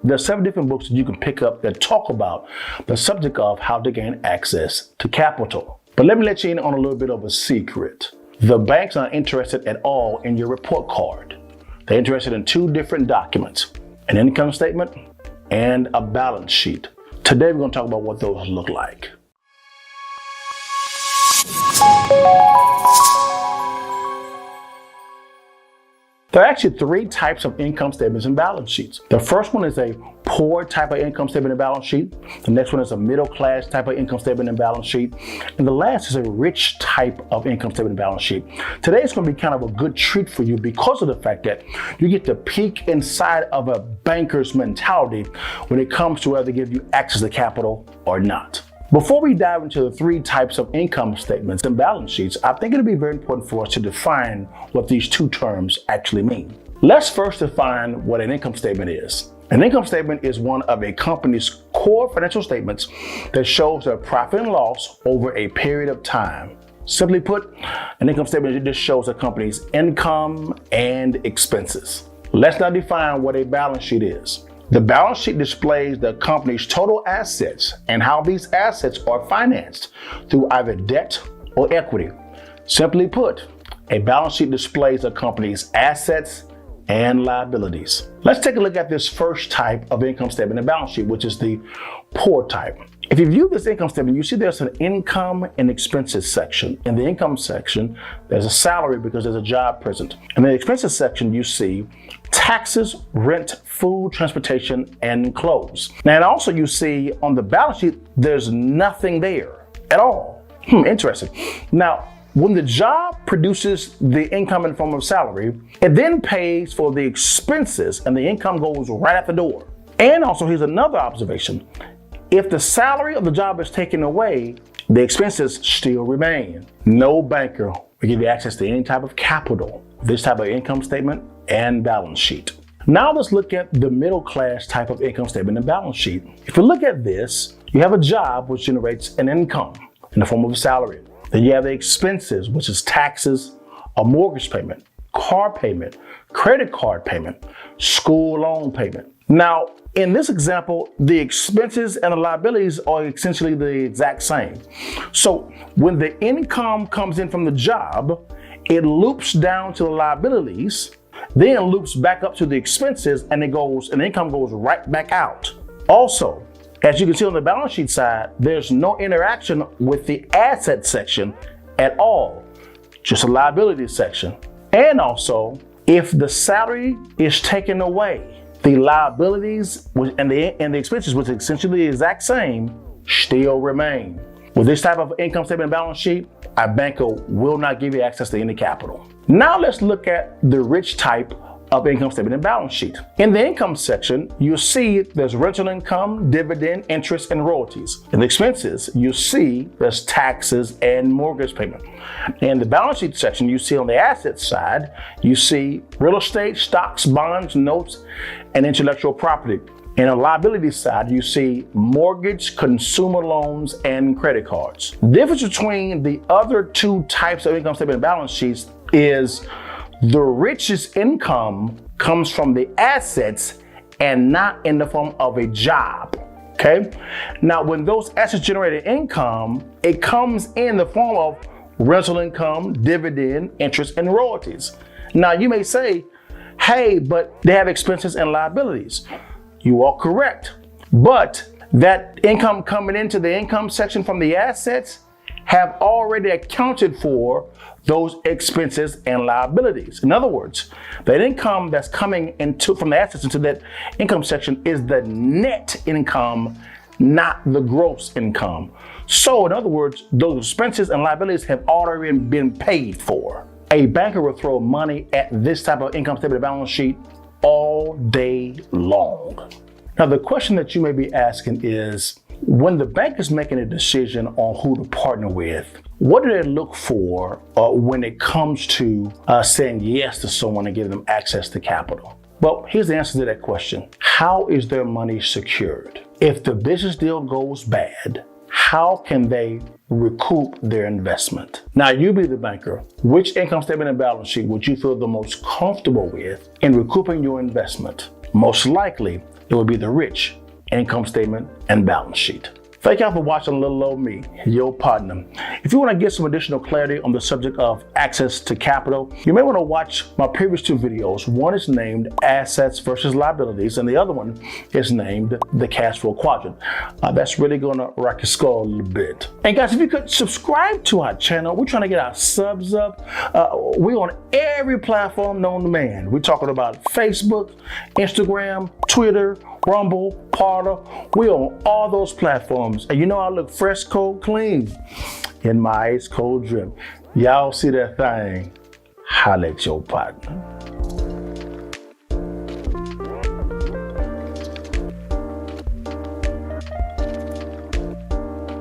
There are 7 different books that you can pick up that talk about the subject of how to gain access to capital. But let me let you in on a little bit of a secret. The banks aren't interested at all in your report card. They're interested in 2 different documents, an income statement and a balance sheet. Today we're going to talk about what those look like. There are actually 3 types of income statements and balance sheets. The first one is a poor type of income statement and balance sheet. The next one is a middle class type of income statement and balance sheet. And the last is a rich type of income statement and balance sheet. Today is going to be kind of a good treat for you because of the fact that you get to peek inside of a banker's mentality when it comes to whether they give you access to capital or not. Before we dive into the 3 types of income statements and balance sheets, I think it'll be very important for us to define what these 2 terms actually mean. Let's first define what an income statement is. An income statement is one of a company's core financial statements that shows their profit and loss over a period of time. Simply put, an income statement just shows a company's income and expenses. Let's now define what a balance sheet is. The balance sheet displays the company's total assets and how these assets are financed through either debt or equity. Simply put, a balance sheet displays a company's assets and liabilities. Let's take a look at this first type of income statement and balance sheet, which is the poor type. If you view this income statement, you see there's an income and expenses section. In the income section, there's a salary because there's a job present. In the expenses section, you see taxes, rent, food, transportation, and clothes. Now, and also you see on the balance sheet, there's nothing there at all. Interesting. Now, when the job produces the income in the form of salary, it then pays for the expenses and the income goes right out the door. And also, here's another observation. If the salary of the job is taken away, the expenses still remain. No banker will give you access to any type of capital, this type of income statement and balance sheet. Now let's look at the middle class type of income statement and balance sheet. If you look at this, you have a job which generates an income in the form of a salary. Then you have the expenses, which is taxes, a mortgage payment, car payment, credit card payment, school loan payment. Now, in this example, the expenses and the liabilities are essentially the exact same. So when the income comes in from the job, it loops down to the liabilities, then loops back up to the expenses, and the income goes right back out. Also, as you can see on the balance sheet side, there's no interaction with the asset section at all, just a liability section. And also, if the salary is taken away, the liabilities and the expenses, which is essentially the exact same, still remain. With this type of income statement and balance sheet, a banker will not give you access to any capital. Now let's look at the rich type of income statement and balance sheet. In the income section, you'll see there's rental income, dividend, interest, and royalties. In the expenses, you see there's taxes and mortgage payment. In the balance sheet section, you see on the asset side, you see real estate, stocks, bonds, notes, and intellectual property. In the liability side, you see mortgage, consumer loans, and credit cards. The difference between the other 2 types of income statement and balance sheets is the richest income comes from the assets and not in the form of a job. Okay? Now, when those assets generate income, it comes in the form of rental income, dividend, interest, and royalties. Now, you may say, hey, but they have expenses and liabilities. You are correct. But that income coming into the income section from the assets have already accounted for those expenses and liabilities. In other words, that income that's coming from the assets into that income section is the net income, not the gross income. So in other words, those expenses and liabilities have already been paid for. A banker will throw money at this type of income statement and balance sheet all day long. Now, the question that you may be asking is, when the bank is making a decision on who to partner with, what do they look for when it comes to saying yes to someone and giving them access to capital? Well, here's the answer to that question. How is their money secured? If the business deal goes bad, how can they recoup their investment? Now, you be the banker. Which income statement and balance sheet would you feel the most comfortable with in recouping your investment? Most likely, it would be the rich income statement and balance sheet. Thank y'all for watching Little Old Me, your partner. If you want to get some additional clarity on the subject of access to capital, you may want to watch my previous two videos. One is named Assets versus Liabilities, and the other one is named The Cash Flow Quadrant. That's really going to rock your skull a little bit. And guys, if you could subscribe to our channel, we're trying to get our subs up. We're on every platform known to man. We're talking about Facebook, Instagram, Twitter, Rumble, Parler. We're on all those platforms. And you know I look fresh, cold, clean in my ice cold drip. Y'all see that thing? Holla at your partner.